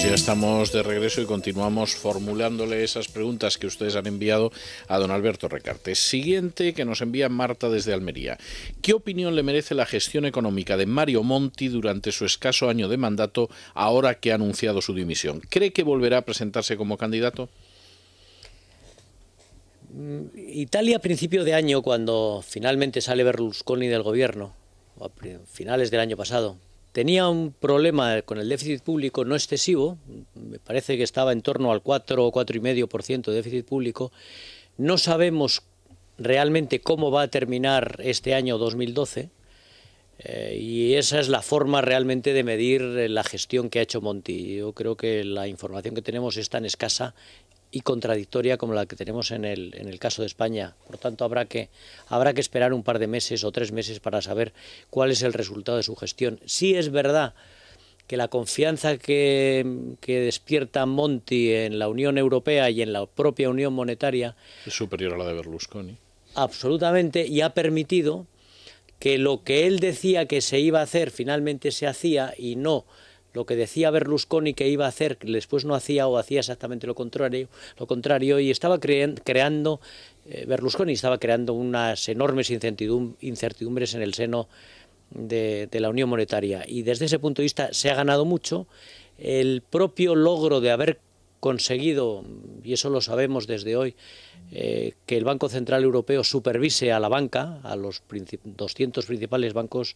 Pues ya estamos de regreso y continuamos formulándole esas preguntas que ustedes han enviado a don Alberto Recarte. Siguiente, que nos envía Marta desde Almería. ¿Qué opinión le merece la gestión económica de Mario Monti durante su escaso año de mandato, ahora que ha anunciado su dimisión? ¿Cree que volverá a presentarse como candidato? Italia, a principio de año, cuando finalmente sale Berlusconi del gobierno, o a finales del año pasado, tenía un problema con el déficit público no excesivo, me parece que estaba en torno al 4 o 4,5% de déficit público. No sabemos realmente cómo va a terminar este año 2012, y esa es la forma realmente de medir la gestión que ha hecho Monti. Yo creo que la información que tenemos es tan escasa y contradictoria como la que tenemos en el caso de España. Por tanto, habrá que esperar un par de meses o 3 meses para saber cuál es el resultado de su gestión. Sí es verdad que la confianza que despierta Monti en la Unión Europea y en la propia Unión Monetaria es superior a la de Berlusconi. Absolutamente, y ha permitido que lo que él decía que se iba a hacer finalmente se hacía, y no lo que decía Berlusconi que iba a hacer, que después no hacía o hacía exactamente lo contrario, y estaba Berlusconi estaba creando unas enormes incertidumbres en el seno de la Unión Monetaria, y desde ese punto de vista se ha ganado mucho. El propio logro de haber conseguido, y eso lo sabemos desde hoy, que el Banco Central Europeo supervise a la banca, a los 200 principales bancos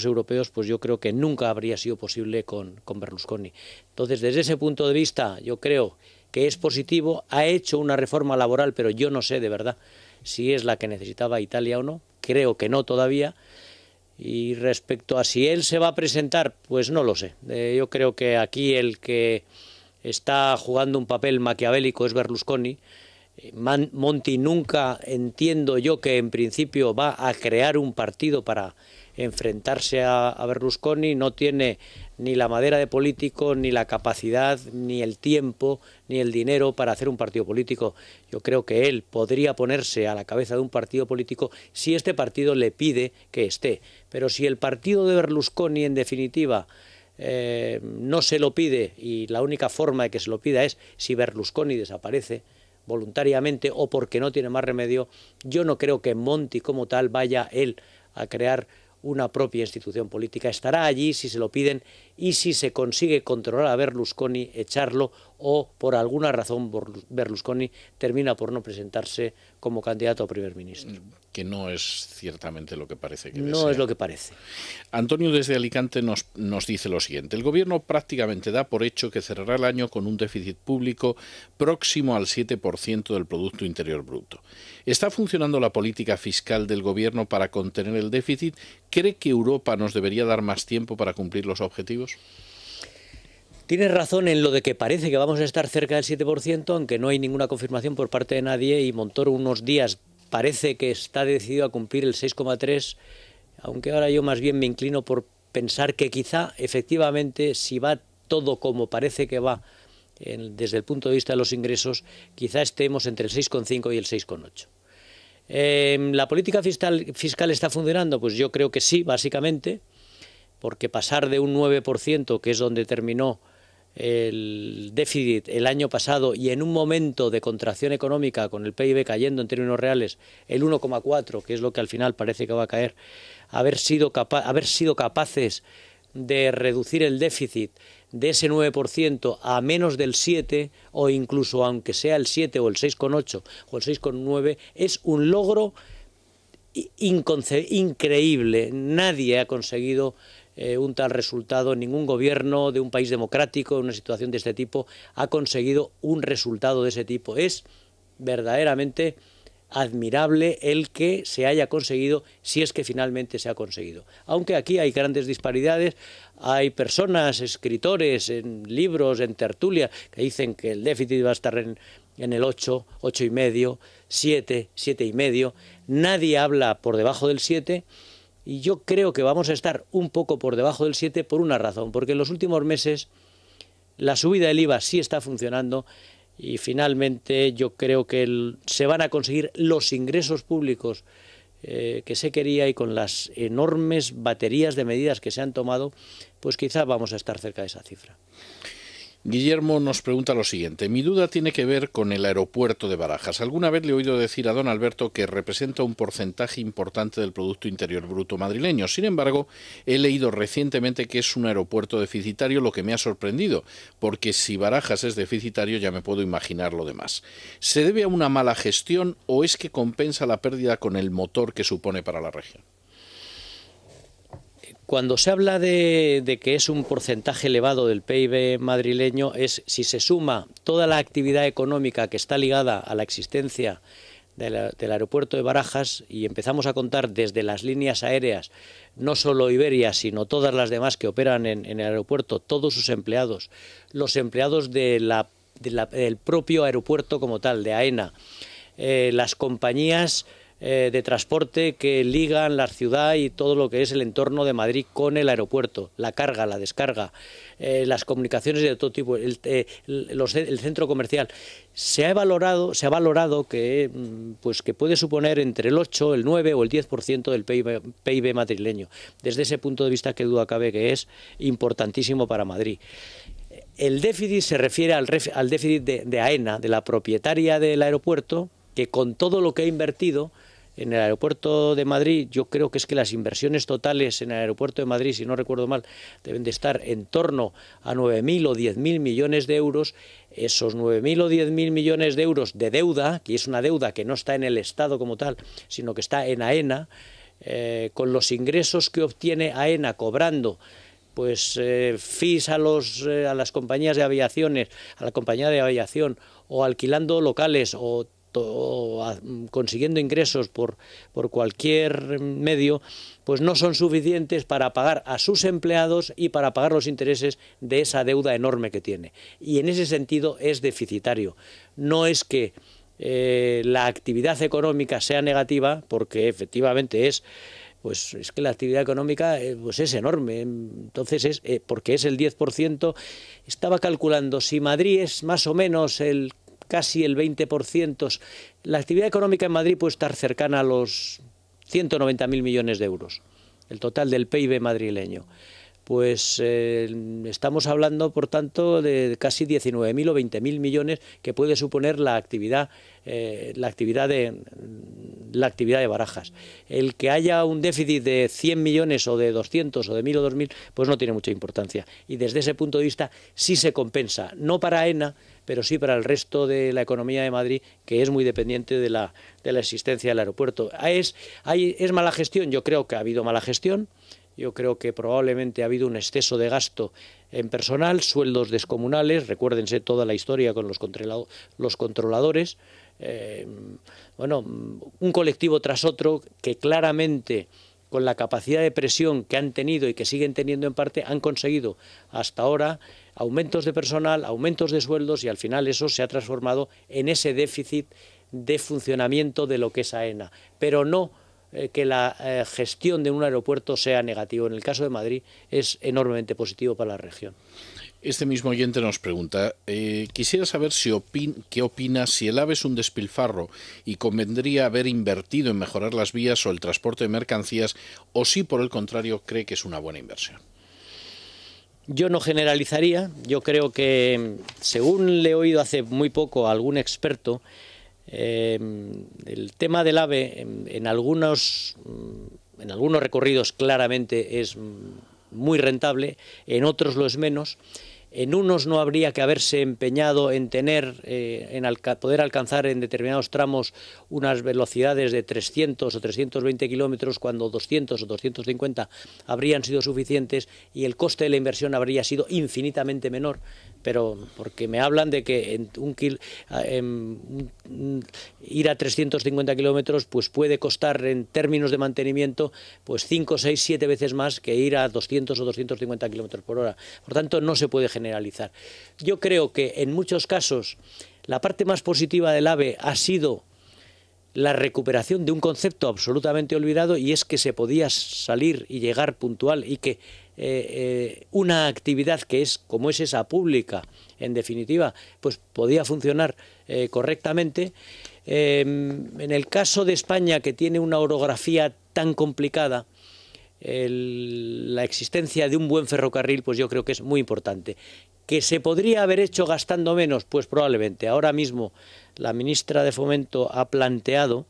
europeos, pues yo creo que nunca habría sido posible con Berlusconi. Entonces, desde ese punto de vista, yo creo que es positivo. Ha hecho una reforma laboral, pero yo no sé de verdad si es la que necesitaba Italia o no. Creo que no todavía. Y respecto a si él se va a presentar, pues no lo sé. Yo creo que aquí el que está jugando un papel maquiavélico es Berlusconi. Monti nunca, entiendo yo, que en principio va a crear un partido para enfrentarse a Berlusconi. No tiene ni la madera de político, ni la capacidad, ni el tiempo, ni el dinero para hacer un partido político. Yo creo que él podría ponerse a la cabeza de un partido político si este partido le pide que esté. Pero si el partido de Berlusconi, en definitiva, no se lo pide, y la única forma de que se lo pida es si Berlusconi desaparece voluntariamente o porque no tiene más remedio, yo no creo que Monti como tal vaya él a crear una propia institución política. Estará allí si se lo piden, y si se consigue controlar a Berlusconi, echarlo, o por alguna razón Berlusconi termina por no presentarse como candidato a primer ministro. Que no es ciertamente lo que parece que no desea. Es lo que parece. Antonio desde Alicante nos dice lo siguiente: el gobierno prácticamente da por hecho que cerrará el año con un déficit público próximo al 7% del Producto Interior Bruto. ¿Está funcionando la política fiscal del gobierno para contener el déficit? ¿Cree que Europa nos debería dar más tiempo para cumplir los objetivos? Tienes razón en lo de que parece que vamos a estar cerca del 7%, aunque no hay ninguna confirmación por parte de nadie, y Montoro unos días parece que está decidido a cumplir el 6,3%, aunque ahora yo más bien me inclino por pensar que quizá efectivamente, si va todo como parece que va desde el punto de vista de los ingresos, quizá estemos entre el 6,5 y el 6,8. ¿La política fiscal está funcionando? Pues yo creo que sí, básicamente, porque pasar de un 9%, que es donde terminó el déficit el año pasado, y en un momento de contracción económica, con el PIB cayendo en términos reales el 1,4, que es lo que al final parece que va a caer, haber sido capaces de reducir el déficit de ese 9% a menos del 7%, o incluso aunque sea el 7 o el 6,8 o el 6,9, es un logro increíble. Nadie ha conseguido un tal resultado. Ningún gobierno de un país democrático en una situación de este tipo ha conseguido un resultado de ese tipo. Es verdaderamente admirable el que se haya conseguido, si es que finalmente se ha conseguido. Aunque aquí hay grandes disparidades, hay personas, escritores, en libros, en tertulia, que dicen que el déficit va a estar en el 8, 8,5, 7, 7,5. Nadie habla por debajo del 7. Y yo creo que vamos a estar un poco por debajo del 7 por una razón, porque en los últimos meses la subida del IVA sí está funcionando, y finalmente yo creo que se van a conseguir los ingresos públicos que se quería, y con las enormes baterías de medidas que se han tomado, pues quizás vamos a estar cerca de esa cifra. Guillermo nos pregunta lo siguiente. Mi duda tiene que ver con el aeropuerto de Barajas. Alguna vez le he oído decir a don Alberto que representa un porcentaje importante del Producto Interior Bruto madrileño. Sin embargo, he leído recientemente que es un aeropuerto deficitario, lo que me ha sorprendido, porque si Barajas es deficitario ya me puedo imaginar lo demás. ¿Se debe a una mala gestión o es que compensa la pérdida con el motor que supone para la región? Cuando se habla de que es un porcentaje elevado del PIB madrileño, es si se suma toda la actividad económica que está ligada a la existencia del aeropuerto de Barajas y empezamos a contar desde las líneas aéreas, no solo Iberia, sino todas las demás que operan en el aeropuerto, todos sus empleados, los empleados del propio aeropuerto como tal, de AENA, las compañías de transporte que ligan la ciudad y todo lo que es el entorno de Madrid con el aeropuerto, la carga, la descarga, las comunicaciones de todo tipo, el centro comercial. Se ha valorado que, pues, que puede suponer entre el 8, el 9 o el 10% del PIB madrileño. Desde ese punto de vista, que duda cabe que es importantísimo para Madrid. El déficit se refiere al déficit de AENA, de la propietaria del aeropuerto, que con todo lo que ha invertido en el aeropuerto de Madrid, yo creo que es que las inversiones totales en el aeropuerto de Madrid, si no recuerdo mal, deben de estar en torno a 9.000 o 10.000 millones de euros. Esos 9.000 o 10.000 millones de euros de deuda, que es una deuda que no está en el Estado como tal, sino que está en AENA, con los ingresos que obtiene AENA cobrando pues fees a las compañías de aviaciones, a la compañía de aviación, o alquilando locales o consiguiendo ingresos por cualquier medio, pues no son suficientes para pagar a sus empleados y para pagar los intereses de esa deuda enorme que tiene. Y en ese sentido es deficitario. No es que la actividad económica sea negativa, porque efectivamente pues es que la actividad económica pues es enorme, entonces porque es el 10%, estaba calculando, si Madrid es más o menos casi el 20%, la actividad económica en Madrid puede estar cercana a los 190.000 millones de euros, el total del PIB madrileño. Pues estamos hablando, por tanto, de casi 19.000 o 20.000 millones que puede suponer la actividad de Barajas. El que haya un déficit de 100 millones o de 200 o de 1.000 o 2.000, pues no tiene mucha importancia. Y desde ese punto de vista sí se compensa, no para AENA, pero sí para el resto de la economía de Madrid, que es muy dependiente de la existencia del aeropuerto. ¿Es mala gestión? Yo creo que ha habido mala gestión. Yo creo que probablemente ha habido un exceso de gasto en personal, sueldos descomunales, recuérdense toda la historia con los controladores, bueno, un colectivo tras otro que claramente, con la capacidad de presión que han tenido y que siguen teniendo en parte, han conseguido hasta ahora aumentos de personal, aumentos de sueldos, y al final eso se ha transformado en ese déficit de funcionamiento de lo que es AENA, pero no que la gestión de un aeropuerto sea negativo. En el caso de Madrid es enormemente positivo para la región. Este mismo oyente nos pregunta, quisiera saber qué opina si el AVE es un despilfarro y convendría haber invertido en mejorar las vías o el transporte de mercancías, o si por el contrario cree que es una buena inversión. Yo no generalizaría. Yo creo que, según le he oído hace muy poco a algún experto, el tema del AVE en algunos recorridos claramente es muy rentable, en otros lo es menos. En unos no habría que haberse empeñado en poder alcanzar en determinados tramos unas velocidades de 300 o 320 kilómetros, cuando 200 o 250 habrían sido suficientes y el coste de la inversión habría sido infinitamente menor. Pero porque me hablan de que ir a 350 kilómetros pues puede costar, en términos de mantenimiento, pues 5, 6, 7 veces más que ir a 200 o 250 kilómetros por hora. Por tanto, no se puede generalizar. Yo creo que en muchos casos la parte más positiva del AVE ha sido la recuperación de un concepto absolutamente olvidado, y es que se podía salir y llegar puntual, y que una actividad que es como es esa, pública, en definitiva, pues podía funcionar correctamente. En el caso de España, que tiene una orografía tan complicada, la existencia de un buen ferrocarril, pues yo creo que es muy importante. ¿Que se podría haber hecho gastando menos? Pues probablemente. Ahora mismo la ministra de Fomento ha planteado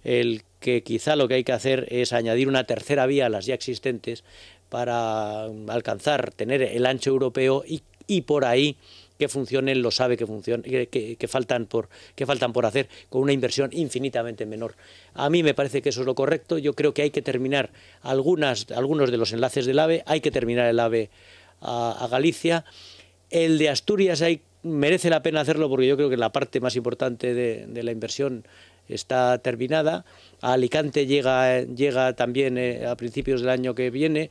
el que quizá lo que hay que hacer es añadir una tercera vía a las ya existentes para alcanzar, tener el ancho europeo y por ahí que funcionen los AVE que faltan por hacer, con una inversión infinitamente menor. A mí me parece que eso es lo correcto. Yo creo que hay que terminar algunos de los enlaces del AVE, hay que terminar el AVE a Galicia. El de Asturias merece la pena hacerlo porque yo creo que la parte más importante de la inversión está terminada. A Alicante llega también a principios del año que viene.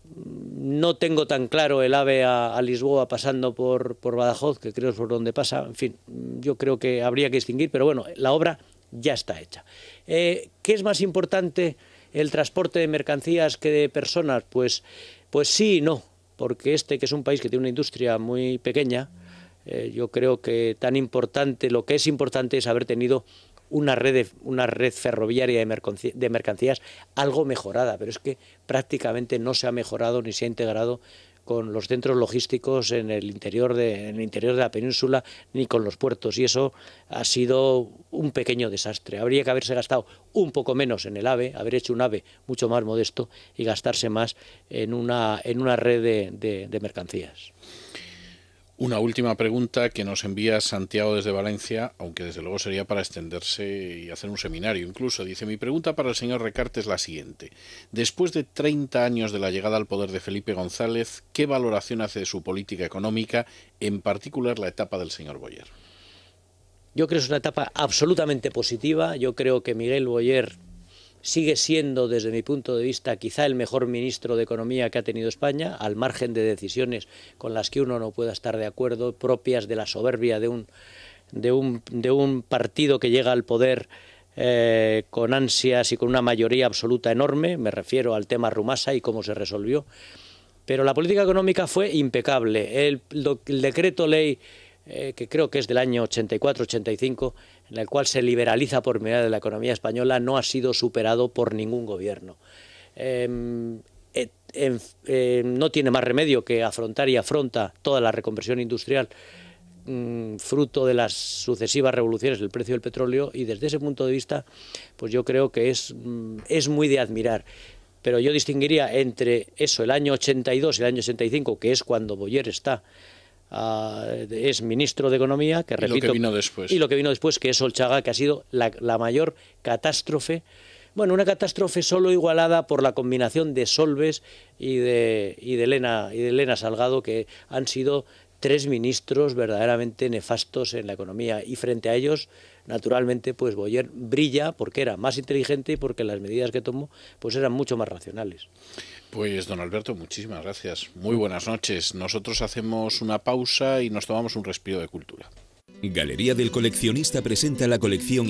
No tengo tan claro el AVE a Lisboa pasando por Badajoz, que creo es por donde pasa. En fin, yo creo que habría que distinguir, pero bueno, la obra ya está hecha. ¿Qué es más importante, el transporte de mercancías que de personas? Pues sí y no, porque que es un país que tiene una industria muy pequeña, yo creo que lo que es importante es haber tenido una red ferroviaria de mercancías algo mejorada, pero es que prácticamente no se ha mejorado ni se ha integrado con los centros logísticos en el interior de la península ni con los puertos, y eso ha sido un pequeño desastre. Habría que haberse gastado un poco menos en el AVE, haber hecho un AVE mucho más modesto y gastarse más en una red de mercancías. Una última pregunta que nos envía Santiago desde Valencia, aunque desde luego sería para extenderse y hacer un seminario incluso. Dice: mi pregunta para el señor Recarte es la siguiente. Después de 30 años de la llegada al poder de Felipe González, ¿qué valoración hace de su política económica, en particular la etapa del señor Boyer? Yo creo que es una etapa absolutamente positiva. Yo creo que Miguel Boyer sigue siendo, desde mi punto de vista, quizá el mejor ministro de Economía que ha tenido España, al margen de decisiones con las que uno no pueda estar de acuerdo, propias de la soberbia de un partido que llega al poder con ansias y con una mayoría absoluta enorme. Me refiero al tema Rumasa y cómo se resolvió. Pero la política económica fue impecable. El decreto ley, que creo que es del año 84-85, en el cual se liberaliza por medida de la economía española, no ha sido superado por ningún gobierno. No tiene más remedio que afrontar y afronta toda la reconversión industrial fruto de las sucesivas revoluciones del precio del petróleo, y desde ese punto de vista pues yo creo que es muy de admirar. Pero yo distinguiría entre eso, el año 82 y el año 85, que es cuando Boyer es ministro de Economía, que repito, y lo que vino después, que es Solchaga, que ha sido la mayor catástrofe. Bueno, una catástrofe solo igualada por la combinación de Solbes y de Elena Salgado, que han sido tres ministros verdaderamente nefastos en la economía, y frente a ellos, naturalmente, pues Boyer brilla porque era más inteligente y porque las medidas que tomó pues eran mucho más racionales. Pues don Alberto, muchísimas gracias. Muy buenas noches. Nosotros hacemos una pausa y nos tomamos un respiro de cultura. Galería del Coleccionista presenta la colección